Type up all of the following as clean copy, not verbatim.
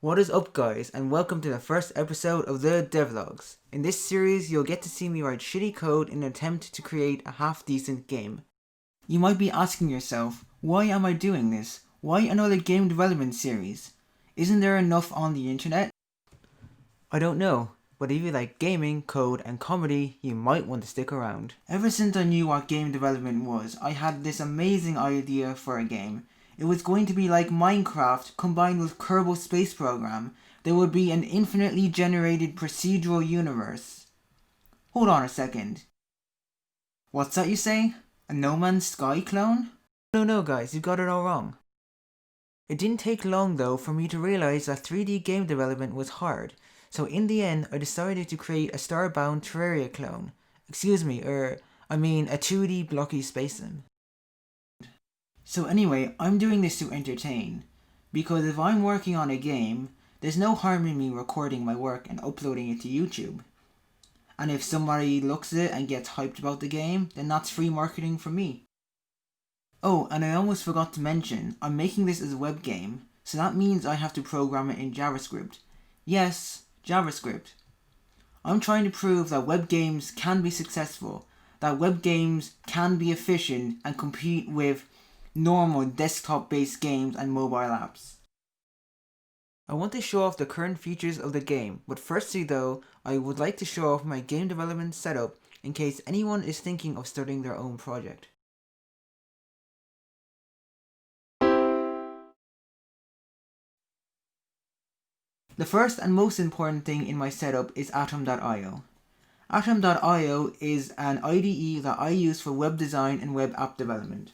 What is up guys, and welcome to the first episode of the Devlogs. In this series you'll get to see me write shitty code in an attempt to create a half decent game. You might be asking yourself, why am I doing this? Why another game development series? Isn't there enough on the internet? I don't know, but if you like gaming, code and comedy, you might want to stick around. Ever since I knew what game development was, I had this amazing idea for a game. It was going to be like Minecraft combined with Kerbal Space Program. There would be an infinitely generated procedural universe. Hold on a second. What's that you say? A No Man's Sky clone? No guys, you got it all wrong. It didn't take long though for me to realize that 3D game development was hard, so in the end I decided to create a Starbound Terraria clone. A 2D blocky space sim. So anyway, I'm doing this to entertain, because if I'm working on a game, there's no harm in me recording my work and uploading it to YouTube. And if somebody looks at it and gets hyped about the game, then that's free marketing from me. Oh, and I almost forgot to mention, I'm making this as a web game, so that means I have to program it in JavaScript. Yes, JavaScript. I'm trying to prove that web games can be successful, that web games can be efficient and compete with normal desktop-based games and mobile apps. I want to show off the current features of the game, but firstly though, I would like to show off my game development setup in case anyone is thinking of starting their own project. The first and most important thing in my setup is Atom.io. Atom.io is an IDE that I use for web design and web app development.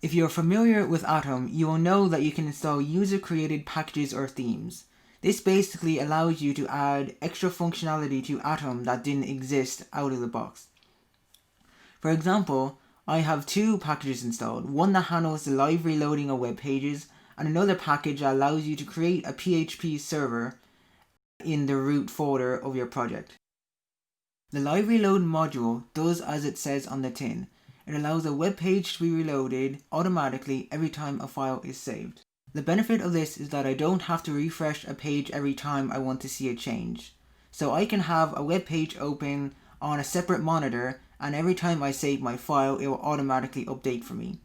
If you're familiar with Atom, you will know that you can install user-created packages or themes. This basically allows you to add extra functionality to Atom that didn't exist out of the box. For example, I have two packages installed, one that handles the live reloading of web pages, and another package that allows you to create a PHP server in the root folder of your project. The live reload module does as it says on the tin. It allows a web page to be reloaded automatically every time a file is saved. The benefit of this is that I don't have to refresh a page every time I want to see a change. So I can have a web page open on a separate monitor, and every time I save my file it will automatically update for me.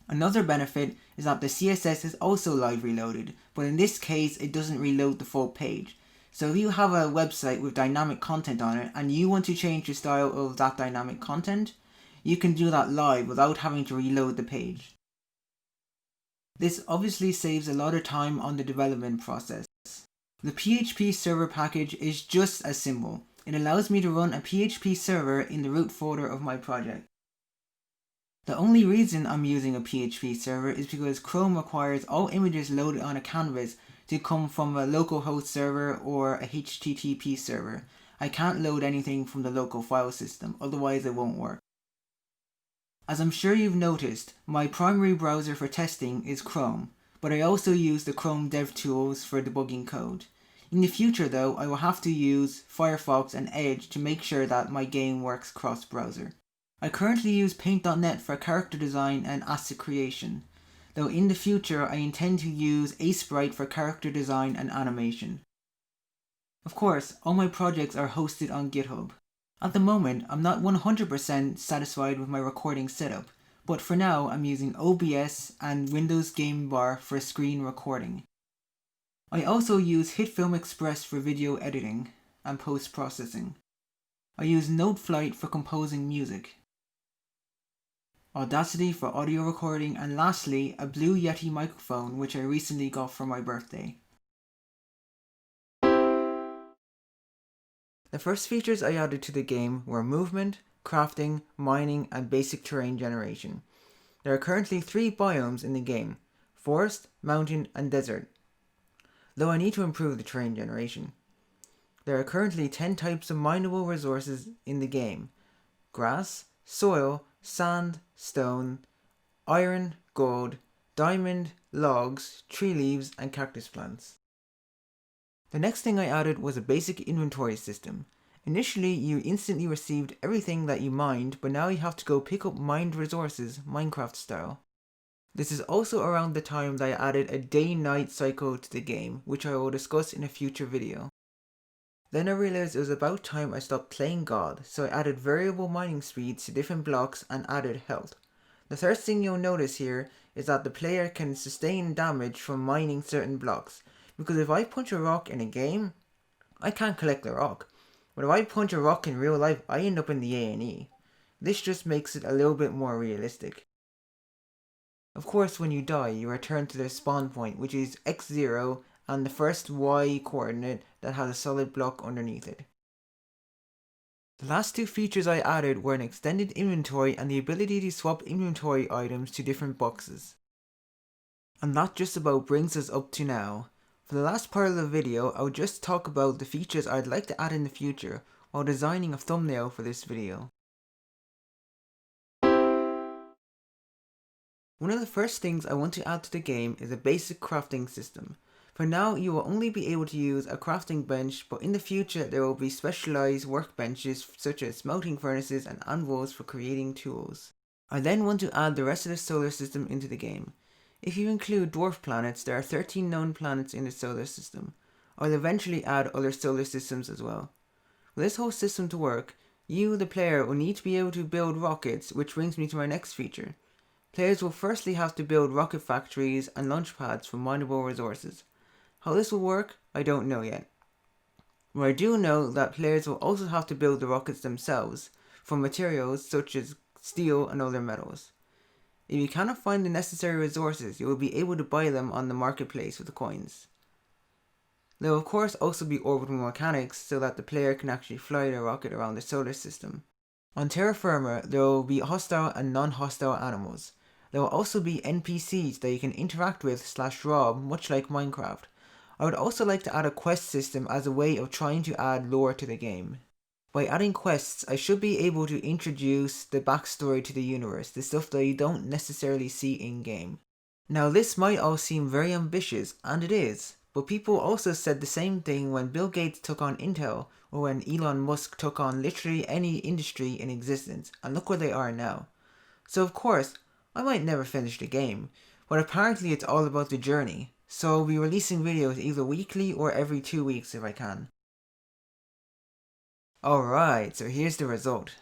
Another benefit is that the CSS is also live reloaded, but in this case it doesn't reload the full page. So if you have a website with dynamic content on it and you want to change the style of that dynamic content, you can do that live without having to reload the page. This obviously saves a lot of time on the development process. The PHP server package is just as simple. It allows me to run a PHP server in the root folder of my project. The only reason I'm using a PHP server is because Chrome requires all images loaded on a canvas to come from a localhost server or a HTTP server. I can't load anything from the local file system, otherwise it won't work. As I'm sure you've noticed, my primary browser for testing is Chrome, but I also use the Chrome DevTools for debugging code. In the future though, I will have to use Firefox and Edge to make sure that my game works cross-browser. I currently use Paint.net for character design and asset creation, though in the future I intend to use Sprite for character design and animation. Of course, all my projects are hosted on GitHub. At the moment, I'm not 100% satisfied with my recording setup, but for now I'm using OBS and Windows Game Bar for screen recording. I also use HitFilm Express for video editing and post-processing. I use Noteflight for composing music, Audacity for audio recording, and lastly, a Blue Yeti microphone which I recently got for my birthday. The first features I added to the game were movement, crafting, mining, and basic terrain generation. There are currently 3 biomes in the game: forest, mountain, and desert, though I need to improve the terrain generation. There are currently 10 types of mineable resources in the game: grass, soil, sand, stone, iron, gold, diamond, logs, tree leaves, and cactus plants. The next thing I added was a basic inventory system. Initially, you instantly received everything that you mined, but now you have to go pick up mined resources, Minecraft style. This is also around the time that I added a day-night cycle to the game, which I will discuss in a future video. Then I realized it was about time I stopped playing God, so I added variable mining speeds to different blocks and added health. The first thing you'll notice here is that the player can sustain damage from mining certain blocks, because if I punch a rock in a game, I can't collect the rock. But if I punch a rock in real life, I end up in the A&E. This just makes it a little bit more realistic. Of course, when you die, you return to the spawn point, which is x0 and the first y coordinate that has a solid block underneath it. The last two features I added were an extended inventory and the ability to swap inventory items to different boxes. And that just about brings us up to now. For the last part of the video, I'll just talk about the features I'd like to add in the future while designing a thumbnail for this video. One of the first things I want to add to the game is a basic crafting system. For now, you will only be able to use a crafting bench, but in the future there will be specialized workbenches such as smelting furnaces and anvils for creating tools. I then want to add the rest of the solar system into the game. If you include dwarf planets, there are 13 known planets in the solar system. I'll eventually add other solar systems as well. For this whole system to work, you, the player, will need to be able to build rockets, which brings me to my next feature. Players will firstly have to build rocket factories and launch pads for mineable resources. How this will work, I don't know yet. But I do know that players will also have to build the rockets themselves from materials such as steel and other metals. If you cannot find the necessary resources, you will be able to buy them on the marketplace with the coins. There will of course also be orbital mechanics so that the player can actually fly the rocket around the solar system. On terra firma, there will be hostile and non-hostile animals. There will also be NPCs that you can interact with / rob, much like Minecraft. I would also like to add a quest system as a way of trying to add lore to the game. By adding quests, I should be able to introduce the backstory to the universe, the stuff that you don't necessarily see in-game. Now this might all seem very ambitious, and it is, but people also said the same thing when Bill Gates took on Intel, or when Elon Musk took on literally any industry in existence, and look where they are now. So of course, I might never finish the game, but apparently it's all about the journey, so I'll be releasing videos either weekly or every 2 weeks if I can. Alright, so here's the result.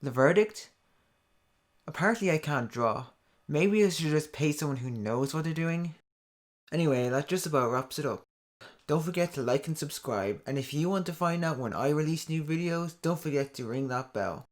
The verdict? Apparently I can't draw. Maybe I should just pay someone who knows what they're doing? Anyway, that just about wraps it up. Don't forget to like and subscribe, and if you want to find out when I release new videos, don't forget to ring that bell.